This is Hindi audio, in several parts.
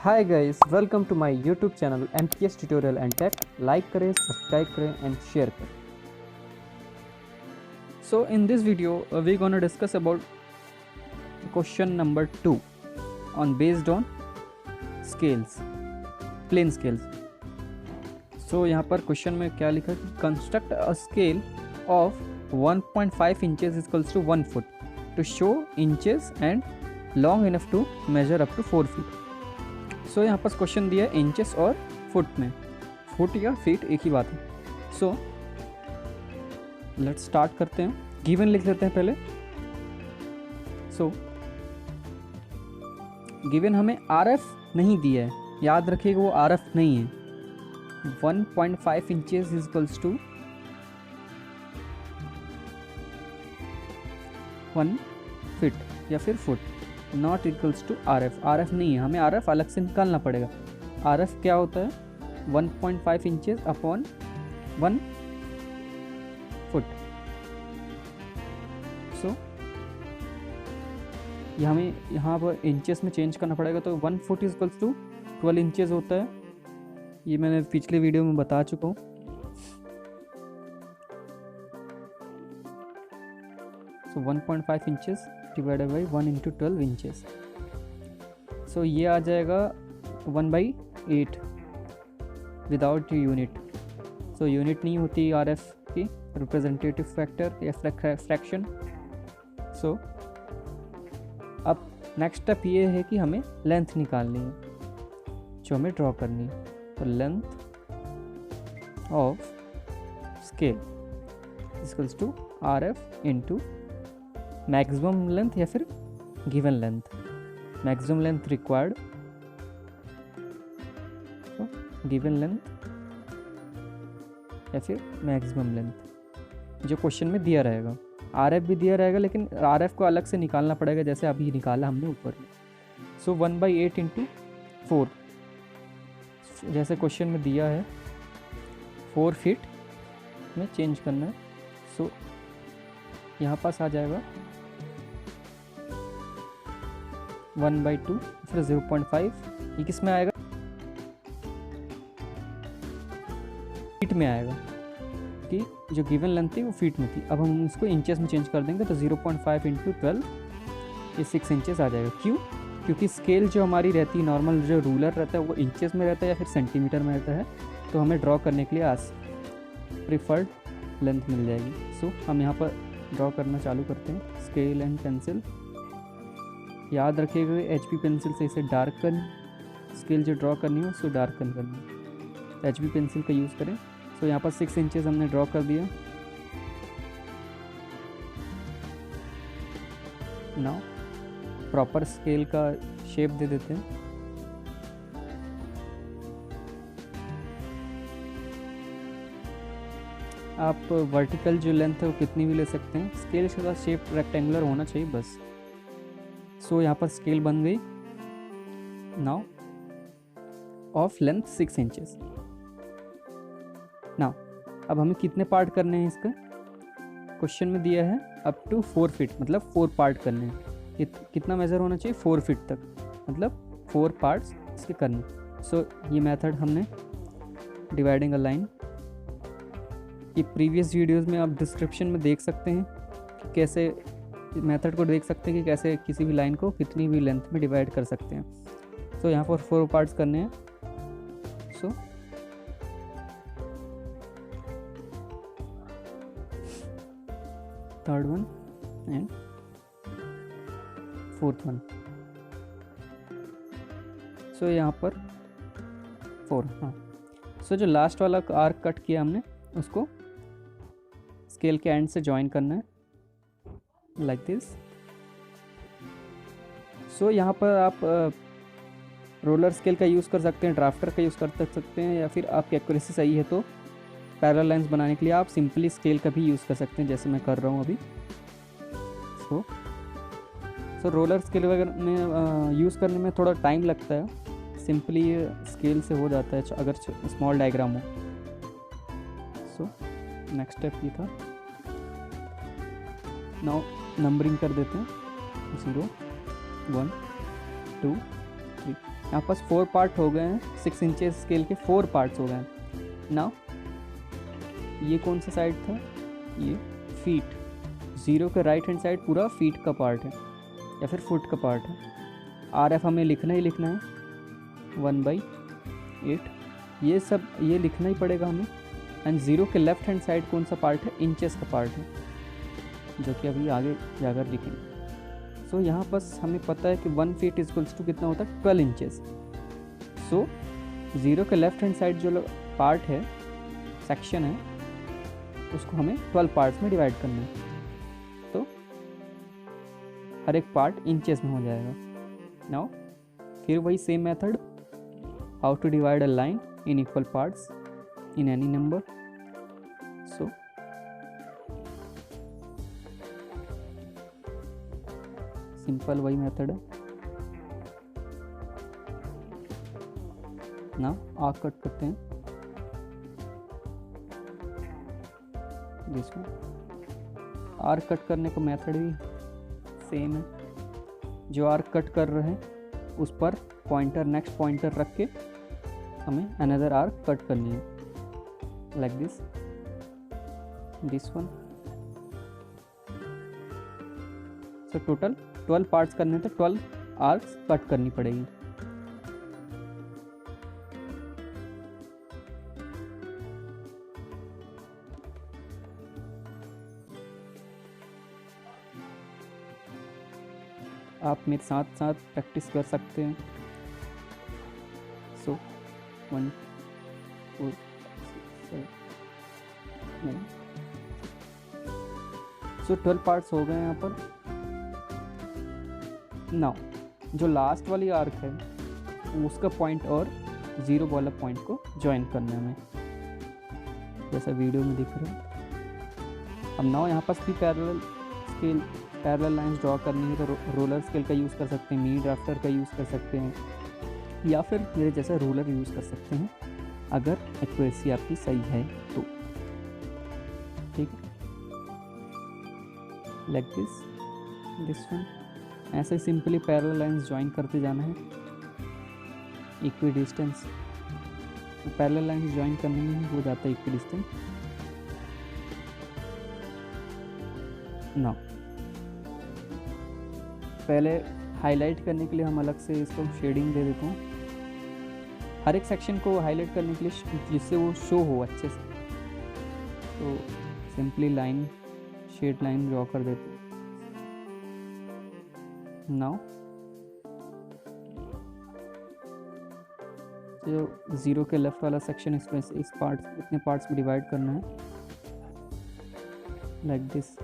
Hi guys, welcome to my YouTube channel MPS tutorial and tech. Like करें, सब्सक्राइब करें एंड शेयर करें। So in this video we're going to discuss about question number 2 on based on scales, plane scales. So यहाँ पर क्वेश्चन में क्या लिखा कि construct a scale of 1.5 inches equals to 1 foot to show inches and long enough to measure up to 4 feet. So यहाँ पर क्वेश्चन दिया है इंचेस और फुट में, फुट या फीट एक ही बात है। सो लेट्स स्टार्ट करते हैं। गिवन लिख लेते हैं पहले। सो गिवन हमें RF नहीं दिया है, याद रखिएगा वो RF नहीं है। 1.5 inches is equals to 1 feet या फिर foot, not equals to RF नहीं है, हमें RF अलग से निकालना पड़ेगा। RF क्या होता है? 1.5 इंचेस अपॉन 1 फुट। सो हमें यहाँ पर इंचेस में चेंज करना पड़ेगा, तो 1 foot is equals to 12 inches होता है। ये मैंने पिछले वीडियो में बता चुका हूँ। So 1.5 inches divided by 1 into 12 inches. So ये आ जाएगा 1/8 विदाउट यूनिट। सो यूनिट नहीं होती RF की, रिप्रेजेंटेटिव फैक्टर या फ्रैक्शन। सो अब नेक्स्ट स्टेप ये है कि हमें लेंथ निकालनी है जो हमें ड्रॉ करनी है। तो length of scale equals to RF into maximum length या फिर given length. Maximum length required, given length या फिर मैक्सिमम लेंथ जो क्वेश्चन में दिया रहेगा। RF भी दिया रहेगा, लेकिन RF को अलग से निकालना पड़ेगा, जैसे अभी निकाला हमने ऊपर में। सो 1/8 इंटू 4, जैसे क्वेश्चन में दिया है 4 फीट में चेंज करना है। सो यहाँ पास आ जाएगा 1/2 फिर 0.5। ये किस में आएगा? फीट में आएगा, कि जो गिवन लेंथ थी वो फीट में थी। अब हम उसको इंचेस में चेंज कर देंगे, तो 0.5 इंटू 12 ये 6 इंचेस आ जाएगा। क्यों? क्योंकि स्केल जो हमारी रहती है, नॉर्मल जो रूलर रहता है, वो इंचेस में रहता है या फिर सेंटीमीटर में रहता है। तो हमें ड्रॉ करने के लिए प्रिफर्ड लेंथ मिल जाएगी। सो हम यहाँ पर ड्रॉ करना चालू करते हैं। स्केल एंड पेंसिल, याद रखिएगा HB पेंसिल से इसे डार्कन, स्केल जो ड्रॉ करनी हो उसको डार्कन करनी है, HB पेंसिल का यूज़ करें। सो यहाँ पर 6 इंचेस हमने ड्रॉ कर दिया। नाउ प्रॉपर स्केल का शेप दे देते हैं। आप वर्टिकल जो लेंथ है वो कितनी भी ले सकते हैं, स्केल का शेप रेक्टेंगुलर होना चाहिए बस। सो यहाँ पर स्केल बन गई now of length 6 inches. Now अब हमें कितने पार्ट करने हैं इसका? क्वेश्चन में दिया है अप टू 4 फीट, मतलब 4 पार्ट करने हैं। कितना मेज़र होना चाहिए? 4 फीट तक, मतलब 4 पार्ट्स इसके करने। सो ये मेथड हमने डिवाइडिंग अ लाइन, ये प्रीवियस वीडियोस में आप डिस्क्रिप्शन में देख सकते हैं कि कैसे मेथड को देख सकते हैं कि कैसे किसी भी लाइन को कितनी भी लेंथ में डिवाइड कर सकते हैं। सो यहाँ पर 4 पार्ट्स करने हैं। So third one and fourth one. So यहाँ पर 4, हाँ। सो जो लास्ट वाला आर्क कट किया हमने, उसको स्केल के एंड से जॉइन करना है लाइक दिस। सो यहाँ पर आप रोलर स्केल का यूज़ कर सकते हैं, ड्राफ्टर का यूज़ कर सकते हैं, या फिर आपकी एक्यूरेसी सही है तो पैरेलल लाइंस बनाने के लिए आप सिंपली स्केल का भी यूज़ कर सकते हैं, जैसे मैं कर रहा हूँ अभी। सो रोलर स्केल वगैरह में यूज़ करने में थोड़ा टाइम लगता है, सिंपली स्केल से हो जाता है अगर स्मॉल डायग्राम हो। सो नेक्स्ट स्टेप ये था। नाउ नंबरिंग कर देते हैं, 0 1 2 3 यहाँ पास 4 पार्ट हो गए हैं, 6 इंचेस स्केल के 4 पार्ट्स हो गए हैं। नाउ ये कौन सा साइड था, ये फीट, 0 के राइट हैंड साइड पूरा फीट का पार्ट है या फिर फुट का पार्ट है। RF हमें लिखना ही लिखना है 1/8, ये सब ये लिखना ही पड़ेगा हमें। एंड 0 के लेफ्ट हैंड साइड कौन सा पार्ट है, इंचेस का पार्ट है, जो कि अभी आगे जाकर लिखेंगे। सो यहाँ बस हमें पता है कि 1 फीट इक्वल्स टू कितना होता है, 12 इंचेस। सो 0 के लेफ्ट हैंड साइड जो पार्ट है, सेक्शन है, उसको हमें 12 पार्ट्स में डिवाइड करना है। तो हर एक पार्ट इंचेस में हो जाएगा। नाउ फिर वही same method, how to divide a line in equal parts in any number. So simple वही मेथड है ना। आर्क कट करते हैं, दिस वन। आर्क कट करने का मेथड भी सेम है। जो आर्क कट कर रहे हैं उस पर पॉइंटर, नेक्स्ट पॉइंटर रख के हमें अनदर आर्क कट करनी है, like this one. So total 12 parts करने तो 12 आर्क्स कट करनी पड़ेगी। आप मेरे साथ साथ प्रैक्टिस कर सकते हैं। सो 1 4 7 9। सो 12 पार्ट्स हो गए हैं यहाँ पर। नाउ जो लास्ट वाली आर्क है उसका पॉइंट और 0 वाला पॉइंट को ज्वाइन करना है हमें, जैसा वीडियो में दिख रहा है। अब नाउ यहाँ पास भी पैरेलल लाइंस ड्रॉ करनी है तो रोलर स्केल का यूज़ कर सकते हैं, मीन ड्राफ्टर का यूज़ कर सकते हैं, या फिर मेरे जैसा रूलर यूज़ कर सकते हैं अगर एक्यूरेसी आपकी सही है तो। ठीक है, लाइक दिस वन। ऐसे सिंपली पैरेलल लाइंस ज्वाइन करते जाना है equi distance. Parallel lines join करने में हो जाता है इक्वी डिस्टेंस। नाउ पहले हाईलाइट करने के लिए हम अलग से इसको शेडिंग दे देते हैं, हर एक सेक्शन को हाईलाइट करने के लिए जिससे वो शो हो अच्छे से। तो simply line, shade line draw कर देते हैं। नाउ जो 0 के लेफ्ट वाला सेक्शन, इसमें इस पार्ट, इतने पार्ट्स में डिवाइड करना है, लाइक दिस।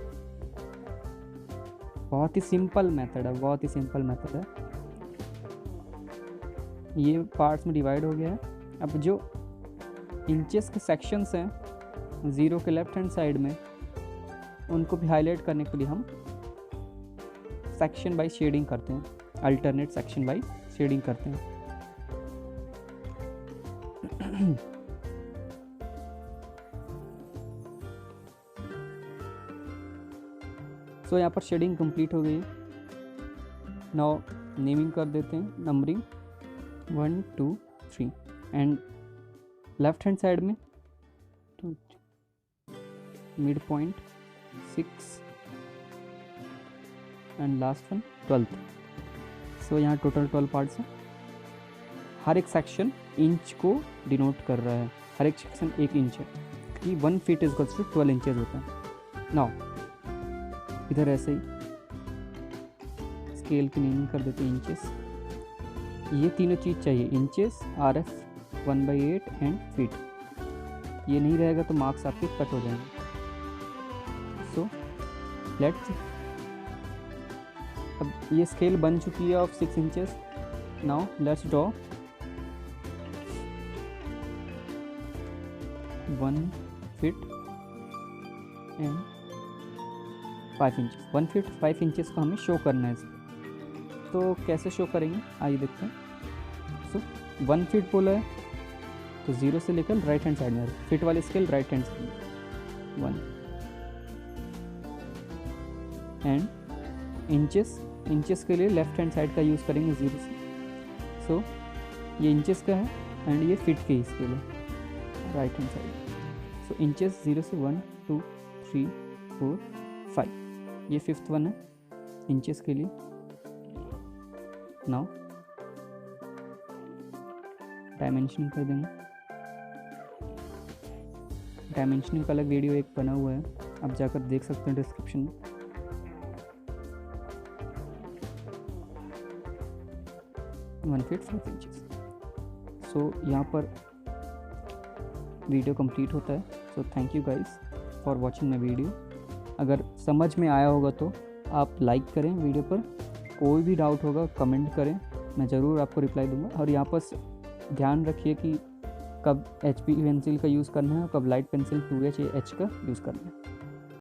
बहुत ही सिंपल मेथड है, बहुत ही सिंपल मेथड है। ये पार्ट्स में डिवाइड हो गया है। अब जो इंचेस के सेक्शंस हैं 0 के लेफ्ट हैंड साइड में, उनको भी हाईलाइट करने के लिए हम सेक्शन बाय शेडिंग करते हैं, अल्टरनेट सेक्शन बाय शेडिंग करते हैं। सो यहाँ पर शेडिंग कंप्लीट हो गई। नाउ नेमिंग कर देते हैं, numbering 1 2 3 and left hand side में mid point 6 and last one 12th। So यहाँ टोटल 12 पार्ट्स हैं। हर एक सेक्शन इंच को डिनोट कर रहा है, हर एक सेक्शन 1 इंच है कि 1 फीट इक्वल्स टू 12 इंचेस होता है। नाउ इधर ऐसे ही स्केल की नेमिंग कर देते हैं इंचेस। ये तीनों चीज़ चाहिए, इंचेस, RF 1/8 एंड फीट। ये नहीं रहेगा तो मार्क्स आपके कट हो जाएंगे। सो लेट्स, अब ये स्केल बन चुकी है of 6 inches. Now let's draw 1 feet and 5 inches. 1 feet 5 inches को हमें शो करना है इसको। तो कैसे शो करेंगे आइए देखते हैं। सो 1 फीट बोला है तो 0 से लेकर राइट हैंड साइड में, फीट वाली स्केल राइट हैंड साइड में 1 एंड इंचेस के लिए लेफ्ट हैंड साइड का यूज़ करेंगे 0 से। सो ये इंचेस का है एंड ये फिट के स्केल है राइट हैंड साइड। सो इंचेस 0 से 1 2 3 4 5, ये 5th वन है इंचेस के लिए। नाउ डायमेंशनिंग कर देंगे। डायमेंशनिंग का अलग वीडियो एक बना हुआ है, आप जाकर देख सकते हैं डिस्क्रिप्शन में। One feet 5 inches. सो यहाँ पर वीडियो कंप्लीट होता है। So thank you guys for watching my video. अगर समझ में आया होगा तो आप लाइक करें वीडियो पर, कोई भी डाउट होगा कमेंट करें, मैं ज़रूर आपको रिप्लाई दूंगा। और यहाँ पर ध्यान रखिए कि कब HB पेंसिल का यूज़ करना है और कब लाइट पेंसिल 2H या H का यूज़ करना है।